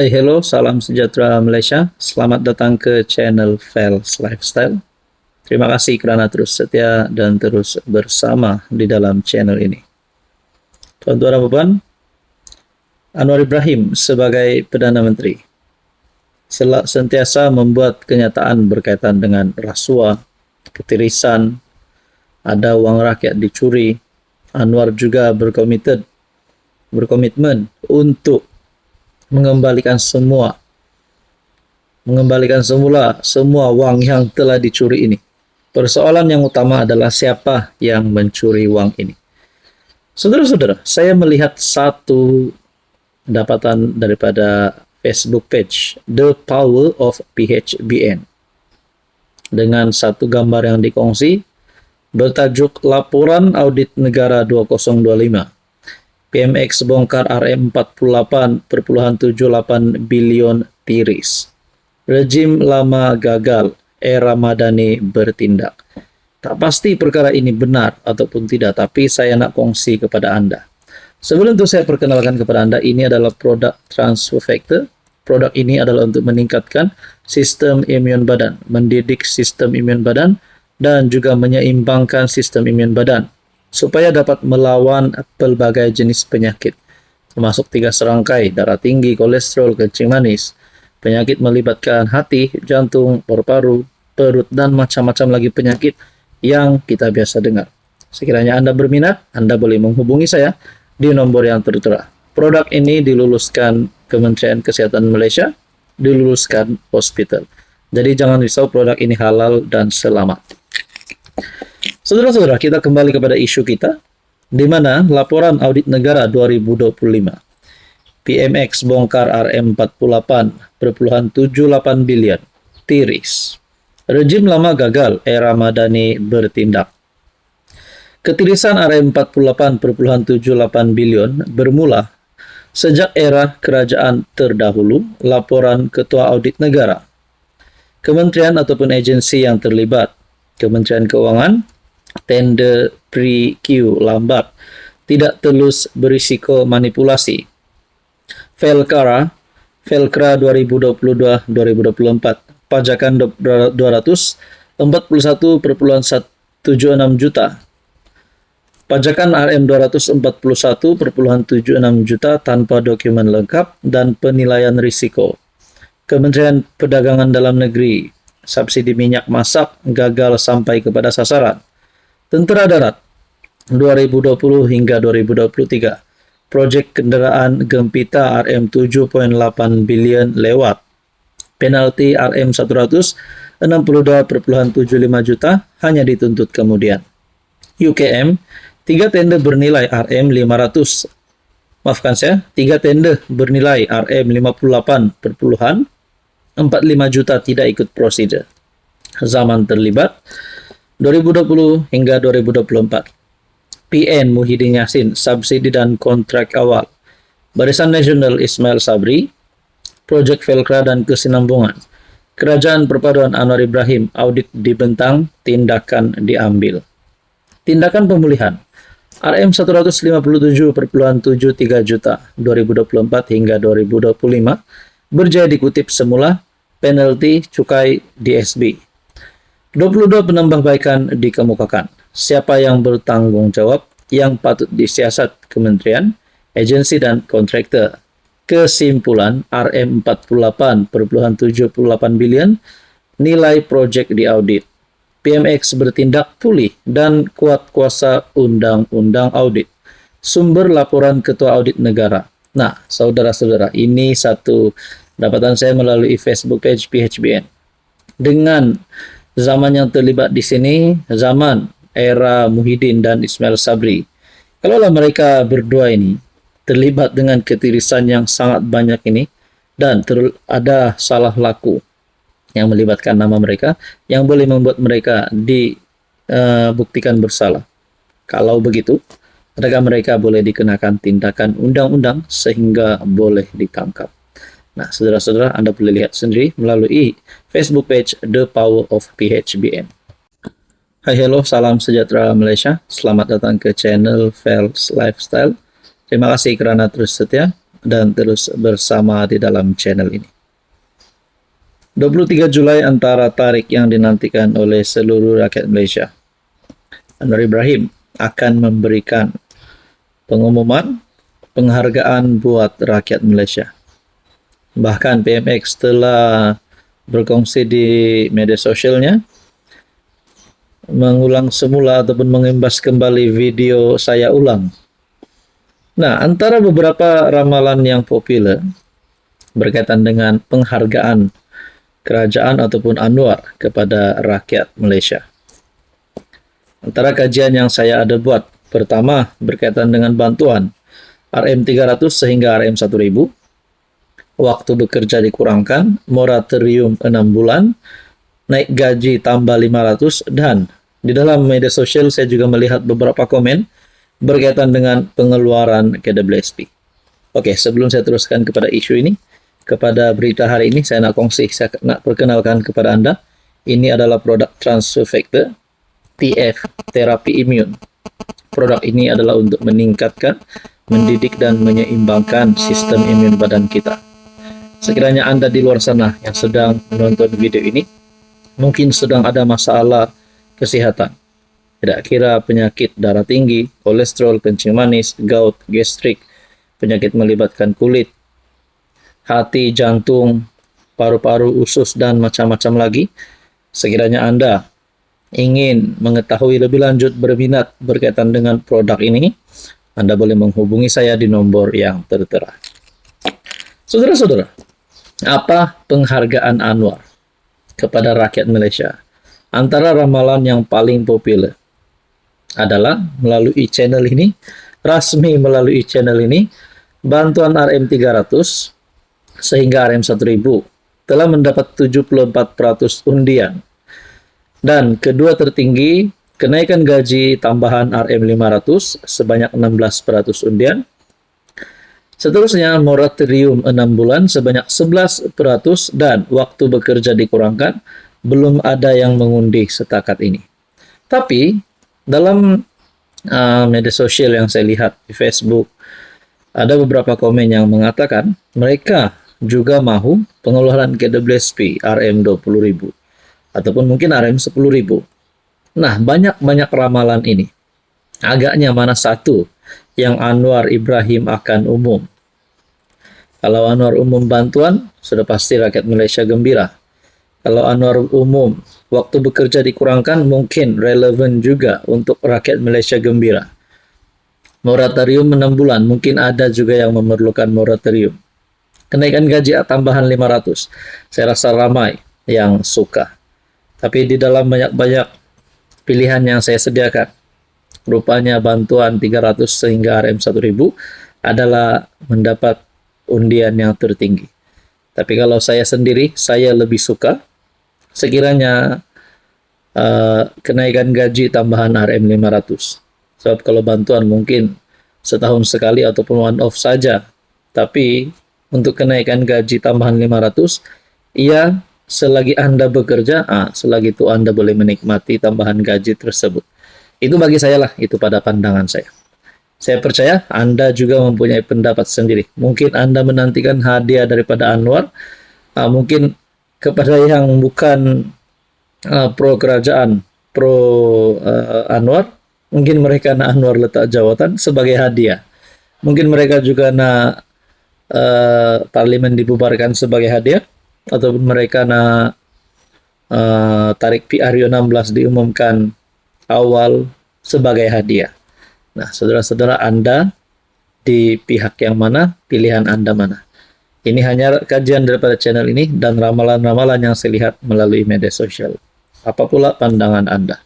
Hai, hello, salam sejahtera Malaysia. Selamat datang ke channel Fels Lifestyle. Terima kasih kerana terus setia dan terus bersama di dalam channel ini. Tuan-tuan dan puan, Anwar Ibrahim sebagai Perdana Menteri sentiasa membuat kenyataan berkaitan dengan rasuah, ketirisan, ada wang rakyat dicuri. Anwar juga berkomitmen untuk mengembalikan semula semua wang yang telah dicuri ini. Persoalan yang utama adalah siapa yang mencuri wang ini. Saudara-saudara, saya melihat satu dapatan daripada Facebook page The Power of PHBN dengan satu gambar yang dikongsi bertajuk Laporan Audit Negara 2025. PMX bongkar RM48,78 bilion tiris. Rejim lama gagal, era Madani bertindak. Tak pasti perkara ini benar ataupun tidak, tapi saya nak kongsi kepada anda. Sebelum itu saya perkenalkan kepada anda, ini adalah produk transfer factor. Produk ini adalah untuk meningkatkan sistem imun badan, mendidik sistem imun badan, dan juga menyeimbangkan sistem imun badan supaya dapat melawan pelbagai jenis penyakit, termasuk 3 serangkai, darah tinggi, kolesterol, kencing manis, penyakit melibatkan hati, jantung, paru-paru, perut, dan macam-macam lagi penyakit yang kita biasa dengar. Sekiranya anda berminat, anda boleh menghubungi saya di nomor yang tertera. Produk ini diluluskan Kementerian Kesehatan Malaysia, diluluskan hospital. Jadi jangan risau, produk ini halal dan selamat. Saudara-saudara, kita kembali kepada isu kita, di mana laporan audit negara 2025. PMX bongkar RM48,78 bilion tiris. Rejim lama gagal, era Madani bertindak. Ketirisan RM48,78 bilion bermula sejak era kerajaan terdahulu. Laporan Ketua Audit Negara, kementerian ataupun agensi yang terlibat, Kementerian Keuangan, tender pre-Q lambat, tidak telus berisiko manipulasi. Felkra 2022-2024, pajakan 241,176 juta. Pajakan RM241,76 juta tanpa dokumen lengkap dan penilaian risiko. Kementerian Perdagangan Dalam Negeri, subsidi minyak masak gagal sampai kepada sasaran. Tentera Darat 2020 hingga 2023, projek kenderaan Gempita RM7,8 bilion lewat. Penalti RM162,75 juta hanya dituntut kemudian. UKM 3 tender bernilai RM500. Maafkan saya, 3 tender bernilai RM58,45 juta tidak ikut prosedur. Zaman terlibat 2020 hingga 2024. PN Muhyiddin Yassin, subsidi dan kontrak awal. Barisan Nasional Ismail Sabri, projek Felkra dan kesinambungan. Kerajaan Perpaduan Anwar Ibrahim, audit dibentang, tindakan diambil. Tindakan pemulihan RM157,73 juta 2024 hingga 2025 berjaya dikutip semula. Penalti cukai DSB. 22 penambahbaikan dikemukakan. Siapa yang bertanggung jawab, yang patut disiasat kementerian, agensi dan kontraktor. Kesimpulan, RM48,78 bilion nilai projek diaudit. PMX bertindak pulih dan kuat kuasa undang-undang audit. Sumber laporan Ketua Audit Negara. Nah, saudara-saudara, ini satu dapatan saya melalui Facebook page PHBN. Dengan zaman yang terlibat di sini, zaman era Muhyiddin dan Ismail Sabri. Kalaulah mereka berdua ini terlibat dengan ketirisan yang sangat banyak ini, dan ada salah laku yang melibatkan nama mereka, yang boleh membuat mereka dibuktikan bersalah. Kalau begitu, mereka boleh dikenakan tindakan undang-undang sehingga boleh ditangkap. Nah, saudara-saudara, Anda boleh lihat sendiri melalui Facebook page The Power of PHBN. Hai, hello, salam sejahtera Malaysia. Selamat datang ke channel Fels Lifestyle. Terima kasih kerana terus setia dan terus bersama di dalam channel ini. 23 Julai antara tarik yang dinantikan oleh seluruh rakyat Malaysia. Anwar Ibrahim akan memberikan pengumuman penghargaan buat rakyat Malaysia. Bahkan PMX telah berkongsi di media sosialnya mengulang semula ataupun mengimbas kembali video saya ulang. Nah, antara beberapa ramalan yang populer berkaitan dengan penghargaan kerajaan ataupun Anwar kepada rakyat Malaysia. Antara kajian yang saya ada buat, pertama berkaitan dengan bantuan RM300 sehingga RM1000, waktu bekerja dikurangkan, moratorium 6 bulan, naik gaji tambah 500, dan di dalam media sosial saya juga melihat beberapa komen berkaitan dengan pengeluaran KWSP. Oke, sebelum saya teruskan kepada isu ini, kepada berita hari ini, saya nak perkenalkan kepada Anda, ini adalah produk transfer factor, TF, terapi imun. Produk ini adalah untuk meningkatkan, mendidik, dan menyeimbangkan sistem imun badan kita. Sekiranya Anda di luar sana yang sedang menonton video ini, mungkin sedang ada masalah kesehatan. Tidak kira penyakit darah tinggi, kolesterol, kencing manis, gout, gastrik, penyakit melibatkan kulit, hati, jantung, paru-paru, usus, dan macam-macam lagi. Sekiranya Anda ingin mengetahui lebih lanjut, berminat berkaitan dengan produk ini, Anda boleh menghubungi saya di nomor yang tertera. Saudara-saudara, apa penghargaan Anwar kepada rakyat Malaysia? Antara ramalan yang paling populer adalah melalui channel ini, resmi melalui channel ini, bantuan RM300 sehingga RM1000 telah mendapat 74% undian. Dan kedua tertinggi, kenaikan gaji tambahan RM500 sebanyak 16% undian. Seterusnya, moratorium 6 bulan sebanyak 11%, dan waktu bekerja dikurangkan, belum ada yang mengundi setakat ini. Tapi, dalam media sosial yang saya lihat di Facebook, ada beberapa komen yang mengatakan mereka juga mahu pengeluaran KWSP RM20.000 ataupun mungkin RM10.000. Nah, banyak ramalan ini. Agaknya mana satu yang Anwar Ibrahim akan umum? Kalau Anwar umum bantuan, sudah pasti rakyat Malaysia gembira. Kalau Anwar umum waktu bekerja dikurangkan, mungkin relevan juga untuk rakyat Malaysia gembira. Moratorium 6 bulan, mungkin ada juga yang memerlukan moratorium. Kenaikan gaji tambahan 500, saya rasa ramai yang suka. Tapi di dalam banyak-banyak pilihan yang saya sediakan, rupanya bantuan 300 sehingga RM1000 adalah mendapat undian yang tertinggi. Tapi kalau saya sendiri, saya lebih suka sekiranya kenaikan gaji tambahan RM500. Sebab kalau bantuan mungkin setahun sekali ataupun one off saja. Tapi untuk kenaikan gaji tambahan 500, ya selagi Anda bekerja, selagi itu Anda boleh menikmati tambahan gaji tersebut. Itu bagi saya lah, itu pada pandangan saya. Saya percaya Anda juga mempunyai pendapat sendiri. Mungkin Anda menantikan hadiah daripada Anwar, mungkin kepada yang bukan pro kerajaan, pro Anwar, mungkin mereka nak Anwar letak jawatan sebagai hadiah. Mungkin mereka juga nak parlimen dibubarkan sebagai hadiah, ataupun mereka nak tarik PRU 16 diumumkan awal sebagai hadiah. Nah, saudara-saudara, Anda di pihak yang mana? Pilihan Anda mana? Ini hanya kajian daripada channel ini dan ramalan-ramalan yang saya lihat melalui media sosial. Apa pula pandangan Anda?